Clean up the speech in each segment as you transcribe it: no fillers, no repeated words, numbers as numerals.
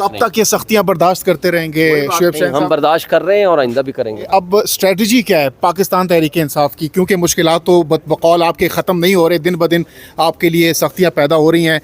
कब तक ये सख्तियां बर्दाश्त करते रहेंगे शुएब शाहीन हम साहब? बर्दाश्त कर रहे हैं और आइंदा भी करेंगे। अब स्ट्रेटजी क्या है पाकिस्तान तहरीक इंसाफ की, क्योंकि मुश्किलात तो बकौल आपके ख़त्म नहीं हो रहे, दिन ब दिन आपके लिए सख्तियां पैदा हो रही हैं।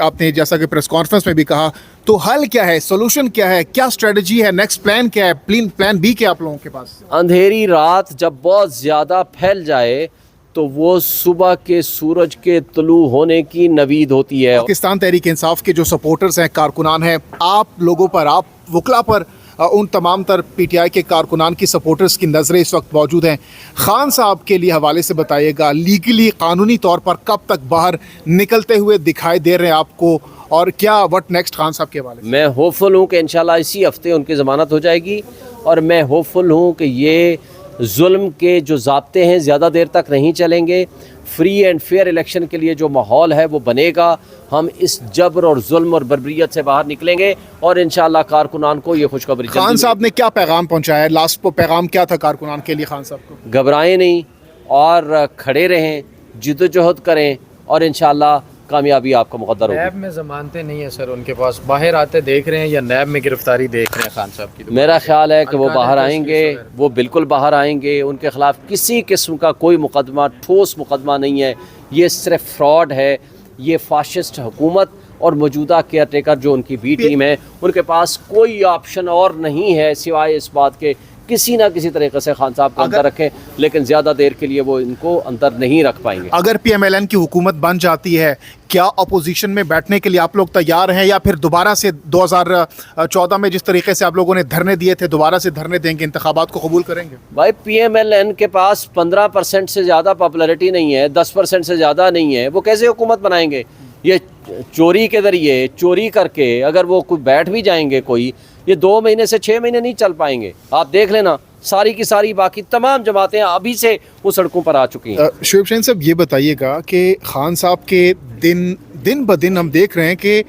आपने जैसा कि प्रेस कॉन्फ्रेंस में भी कहा, तो हल क्या है, सोल्यूशन क्या है, क्या स्ट्रेटजी है, नेक्स्ट प्लान क्या है, प्लान बी क्या आप लोगों के पास? अंधेरी रात जब बहुत ज़्यादा फैल जाए तो वो सुबह के सूरज के तुलू होने की नवीद होती है। पाकिस्तान तहरीक इंसाफ के जो सपोर्टर्स हैं, कारकुनान हैं, आप लोगों पर, आप वकला पर, उन तमाम तर पीटीआई के कारकुनान की सपोर्टर्स की नज़रें इस वक्त मौजूद हैं। खान साहब के लिए हवाले से बताइएगा, लीगली कानूनी तौर पर कब तक बाहर निकलते हुए दिखाई दे रहे हैं आपको, और क्या व्हाट नेक्स्ट खान साहब के हवाले से? मैं होपफुल हूँ कि इंशाल्लाह इसी हफ्ते उनकी ज़मानत हो जाएगी, और मैं होपफुल हूँ कि ये जुल्म के जो ज़ाब्ते हैं ज़्यादा देर तक नहीं चलेंगे। फ्री एंड फेयर इलेक्शन के लिए जो माहौल है वो बनेगा। हम इस जबर और जुल्म और बर्बरियत से बाहर निकलेंगे और इंशाल्लाह कारकुनान को ये खुशखबरी। खान साहब ने क्या पैगाम पहुंचाया है? लास्ट पैगाम क्या था कारकुनान के लिए खान साहब को? घबराएं नहीं और खड़े रहें, जिद्दोजहद करें और इंशाल्लाह कामयाबी आपका मुक़द्दर होगी। नैब में ज़मानतें नहीं है सर उनके पास, बाहर आते देख रहे हैं या नैब में गिरफ्तारी देख रहे हैं खान साहब की? मेरा ख्याल है कि वो बाहर आएंगे, वो बिल्कुल बाहर आएंगे। उनके ख़िलाफ़ किसी किस्म का कोई मुकदमा, ठोस मुकदमा नहीं है। ये सिर्फ फ्रॉड है। ये फाशिस्ट हुकूमत और मौजूदा केयर टेकर जो उनकी बी टीम है, उनके पास कोई ऑप्शन और नहीं है सिवाय इस बात के किसी ना किसी तरीके से खान साहब को अंदर रखें, लेकिन ज़्यादा देर के लिए वो इनको अंदर नहीं रख पाएंगे। अगर पीएमएलएन की हुकूमत बन जाती है, क्या अपोजिशन में बैठने के लिए आप लोग तैयार हैं, या फिर दोबारा से 2014 में जिस तरीके से आप लोगों ने धरने दिए थे दोबारा से धरने देंगे, इंतखाबात को कबूल करेंगे? भाई पीएमएलएन के पास 15% से ज़्यादा पॉपुलैरिटी नहीं है, 10% से ज़्यादा नहीं है। वो कैसे हुकूमत बनाएंगे? ये चोरी के ज़रिए, चोरी करके अगर वो कोई बैठ भी जाएंगे कोई, ये 2 महीने से 6 महीने नहीं चल पाएंगे। आप देख लेना, सारी की सारी बाकी तमाम जमातें अभी से वो सड़कों पर आ चुकी हैं। शुएब शाहीन साहब ये बताइएगा कि खान साहब के दिन ब दिन हम देख रहे हैं कि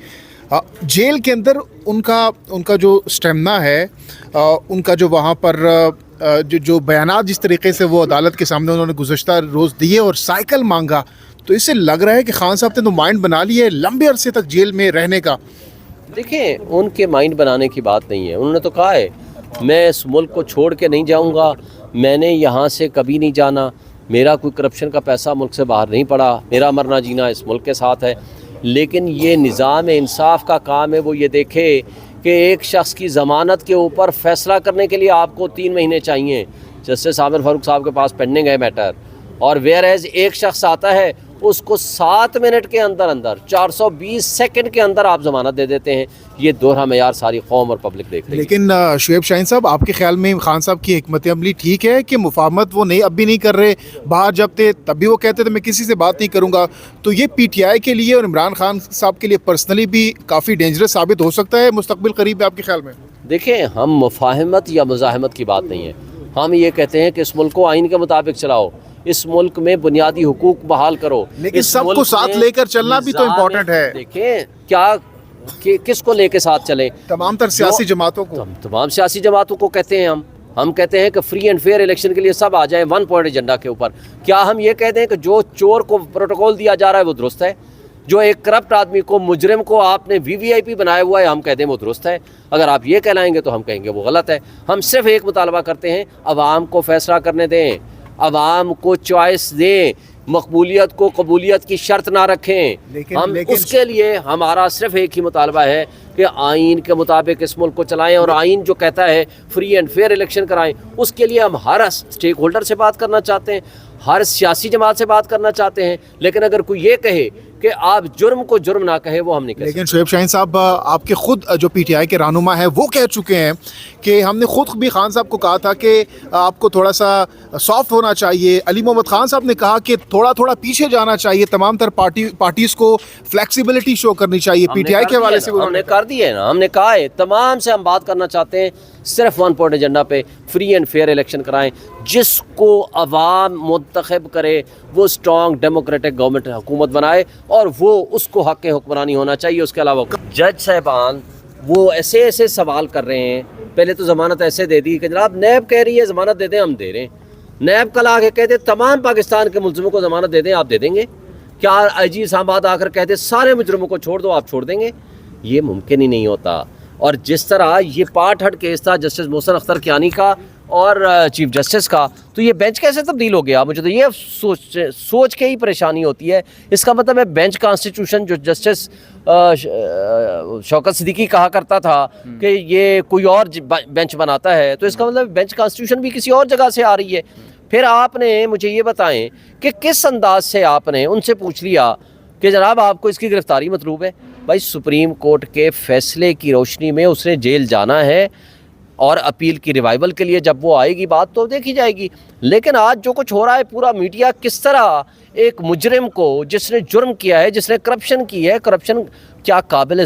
जेल के अंदर उनका जो स्टेमिना है, उनका जो वहाँ पर जो बयानात जिस तरीके से वो अदालत के सामने उन्होंने गुज़श्ता रोज़ दिए और साइकिल मांगा, तो इससे लग रहा है कि खान साहब ने तो माइंड बना लिया है लंबे अरसे तक जेल में रहने का। देखिए, उनके माइंड बनाने की बात नहीं है। उन्होंने तो कहा है मैं इस मुल्क को छोड़ के नहीं जाऊंगा, मैंने यहाँ से कभी नहीं जाना, मेरा कोई करप्शन का पैसा मुल्क से बाहर नहीं पड़ा, मेरा मरना जीना इस मुल्क के साथ है। लेकिन ये निज़ाम इंसाफ का काम है, वो ये देखे कि एक शख्स की ज़मानत के ऊपर फ़ैसला करने के लिए आपको 3 महीने चाहिए। जस्टिस आमिर फारूक साहब के पास पेंडिंग है मैटर, और वेयर एज एक शख्स आता है उसको 7 मिनट के अंदर अंदर 420 सेकंड के अंदर आप ज़मानत दे देते हैं। ये दोहरा मेयार सारी कौम और पब्लिक देख रही है। लेकिन शुएब शाहीन साहब, आपके ख्याल में खान साहब की हिकमत अमली ठीक है कि मुफाहमत वो नहीं, अब भी नहीं कर रहे? बाहर जब थे तब भी वो कहते थे मैं किसी से बात नहीं करूँगा। तो ये पीटीआई के लिए और इमरान खान साहब के लिए पर्सनली भी काफ़ी डेंजरस साबित हो सकता है मुस्तकबिल करीब में, आपके ख्याल में? देखें, हम मुफाहमत या मुज़ाहमत की बात नहीं है। हम ये कहते हैं कि इस मुल्क को आइन के मुताबिक चलाओ, इस मुल्क में बुनियादी हुकूक बहाल करो, लेकिन सबको साथ लेकर चलना भी तो इम्पोर्टेंट है। देखें किसको लेके साथ चले? तमाम तर सियासी जमातों को। तमाम सियासी जमातों को कहते हैं हम कहते हैं कि फ्री एंड फेयर इलेक्शन के लिए सब आ जाए 1 पॉइंट एजेंडा के ऊपर। क्या हम ये कहते हैं कि जो चोर को प्रोटोकॉल दिया जा रहा है वो दुरुस्त है? जो एक करप्ट आदमी को, मुजरिम को आपने वीवीआईपी बनाया हुआ है, हम कहते हैं वो दुरुस्त है? अगर आप ये कहलाएंगे तो हम कहेंगे वो गलत है। हम सिर्फ एक मुतालबा करते हैं, अवाम को फैसला करने दें, अवाम को चॉइस दें, मकबूलियत को कबूलियत की शर्त ना रखें। लेकिन उसके लिए हमारा सिर्फ एक ही मुतालबा है कि आइन के मुताबिक इस मुल्क को चलाएं, और आइन जो कहता है फ्री एंड फेयर इलेक्शन कराएं, उसके लिए हम हर स्टेक होल्डर से बात करना चाहते हैं, हर सियासी जमात से बात करना चाहते हैं। लेकिन अगर कोई ये कहे कि आप जुर्म को जुर्म ना कहे, वो हम नहीं कह सकते। लेकिन शुएब शाहीन साहब, आपके खुद जो पीटीआई के रहनुमा है वो कह चुके हैं कि हमने खुद भी खान साहब को कहा था कि आपको थोड़ा सा सॉफ्ट होना चाहिए। अली मोहम्मद खान साहब ने कहा कि थोड़ा थोड़ा पीछे जाना चाहिए, तमाम तर पार्टीज को फ्लेक्सिबिलिटी शो करनी चाहिए। पीटीआई के हवाले से हमने कर दी है ना, हमने कहा है तमाम से हम बात करना चाहते हैं, सिर्फ 1 पॉइंट एजेंडा पे फ्री एंड फेयर इलेक्शन कराएं, जिसको अवाम मुंतखब करे, वो स्ट्रॉन्ग डेमोक्रेटिक गवर्नमेंट हुकूमत बनाए, और वो उसको हक हुक्मरानी होना चाहिए। उसके अलावा जज साहिबान वो ऐसे ऐसे सवाल कर रहे हैं। पहले तो ज़मानत ऐसे दे दी कि जनाब नैब कह रही है ज़मानत दे दें, हम दे रहे हैं। नैब कल आके कहते तमाम पाकिस्तान के मुलज़िमों को ज़मानत दे दें, आप दे देंगे? क्या IG इस्लामाबाद आकर कहते सारे मुजरिमों को छोड़ दो, आप छोड़ देंगे? ये मुमकिन ही नहीं होता। اور جس طرح یہ پارٹ ہٹ کیس تھا جسٹس محسن اختر کیانی کا اور چیف جسٹس کا, تو یہ بینچ کیسے تبدیل ہو گیا؟ مجھے تو یہ سوچ کے ہی پریشانی ہوتی ہے. اس کا مطلب ہے بینچ کانسٹیٹیوشن جو جسٹس شوکت صدیقی کہا کرتا تھا کہ یہ کوئی اور بینچ بناتا ہے, تو اس کا مطلب بینچ کانسٹیٹیوشن بھی کسی اور جگہ سے آ رہی ہے. پھر آپ نے مجھے یہ بتائیں کہ کس انداز سے آپ نے ان سے پوچھ لیا کہ جناب آپ کو اس کی گرفتاری مطلوب ہے؟ بھائی سپریم کورٹ کے فیصلے کی روشنی میں اس نے جیل جانا ہے, اور اپیل کی ریوائول کے لیے جب وہ آئے گی بات تو دیکھی جائے گی. لیکن آج جو کچھ ہو رہا ہے, پورا میڈیا کس طرح ایک مجرم کو جس نے جرم کیا ہے, جس نے کرپشن کی ہے, کرپشن کیا قابل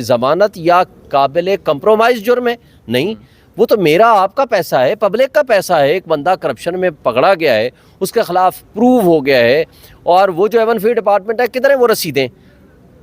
ضمانت یا قابل کمپرومائز جرم ہے؟ نہیں, وہ تو میرا آپ کا پیسہ ہے, پبلک کا پیسہ ہے. ایک بندہ کرپشن میں پکڑا گیا ہے, اس کے خلاف پروو ہو گیا ہے, اور وہ جو ایون فی ڈپارٹمنٹ ہے کدھر ہیں وہ رسیدیں؟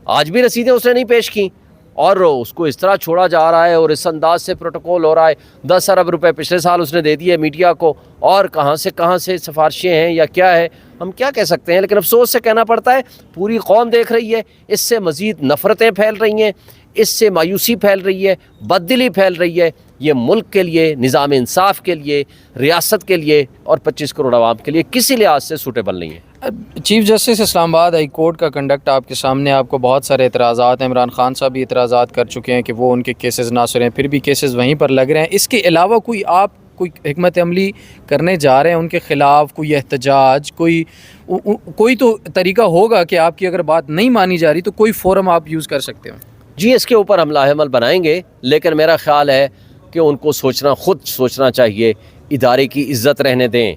آج بھی رسیدیں اس نے نہیں پیش کی, اور اس کو اس طرح چھوڑا جا رہا ہے, اور اس انداز سے پروٹوکول ہو رہا ہے. 10 ارب روپے پچھلے سال اس نے دے دیے میڈیا کو, اور کہاں سے سفارشیں ہیں یا کیا ہے, ہم کیا کہہ سکتے ہیں. لیکن افسوس سے کہنا پڑتا ہے پوری قوم دیکھ رہی ہے, اس سے مزید نفرتیں پھیل رہی ہیں, اس سے مایوسی پھیل رہی ہے, بددلی پھیل رہی ہے. یہ ملک کے لیے, نظام انصاف کے لیے, ریاست کے لیے اور 25 کروڑ عوام کے لیے کسی لحاظ سے سوٹیبل نہیں ہے. چیف جسٹس اسلام آباد ہائی کورٹ کا کنڈکٹ آپ کے سامنے, آپ کو بہت سارے اعتراضات ہیں. عمران خان صاحب بھی اعتراضات کر چکے ہیں کہ وہ ان کے کیسز نہ سنیں, پھر بھی کیسز وہیں پر لگ رہے ہیں. اس کے علاوہ کوئی حکمت عملی کرنے جا رہے ہیں ان کے خلاف, کوئی احتجاج, کوئی تو طریقہ ہوگا کہ آپ کی اگر بات نہیں مانی جا رہی تو کوئی فورم آپ یوز کر سکتے ہو؟ جی, اس کے اوپر ہم لاہ عمل بنائیں گے, لیکن میرا خیال ہے کہ ان کو خود سوچنا چاہیے. ادارے کی عزت رہنے دیں,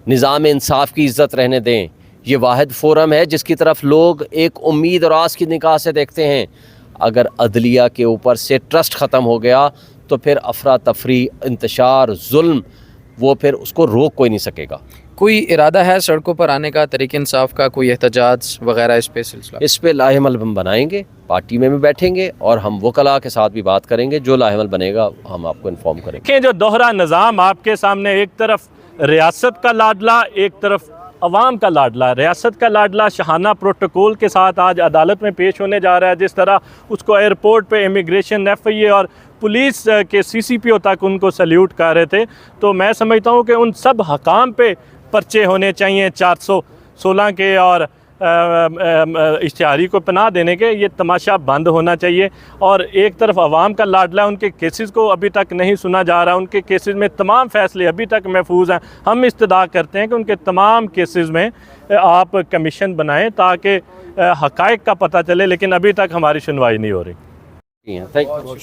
نظام انصاف کی عزت رہنے دیں. یہ واحد فورم ہے جس کی طرف لوگ ایک امید اور آس کی نگاہ سے دیکھتے ہیں. اگر عدلیہ کے اوپر سے ٹرسٹ ختم ہو گیا تو پھر افراتفری, انتشار, ظلم, وہ پھر اس کو روک کوئی نہیں سکے گا. کوئی ارادہ ہے سڑکوں پر آنے کا, تحریک انصاف کا کوئی احتجاج وغیرہ اس پہ سلسلہ؟ اس پہ لاہ عمل ہم بنائیں گے, پارٹی میں بھی بیٹھیں گے, اور ہم وکلاء کے ساتھ بھی بات کریں گے. جو لاہ عمل بنے گا ہم آپ کو انفارم کریں گے. کہ جو دوہرا نظام آپ کے سامنے, ایک طرف ریاست کا لاڈلا, ایک طرف عوام کا لاڈلا. ریاست کا لاڈلا شاہانہ پروٹوکول کے ساتھ آج عدالت میں پیش ہونے جا رہا ہے. جس طرح اس کو ایئرپورٹ پہ امیگریشن, FIA اور پولیس کے CCPO تک ان کو سلیوٹ کر رہے تھے. تو میں سمجھتا ہوں کہ ان سب حکام پہ پرچے ہونے چاہیے 416 کے اور اشتہاری کو پناہ دینے کے. یہ تماشا بند ہونا چاہیے. اور ایک طرف عوام کا لاڈلا, ان کے کیسز کو ابھی تک نہیں سنا جا رہا, ان کے کیسز میں تمام فیصلے ابھی تک محفوظ ہیں. ہم استدعا کرتے ہیں کہ ان کے تمام کیسز میں آپ کمیشن بنائیں تاکہ حقائق کا پتہ چلے, لیکن ابھی تک ہماری سنوائی نہیں ہو رہی. Thank you.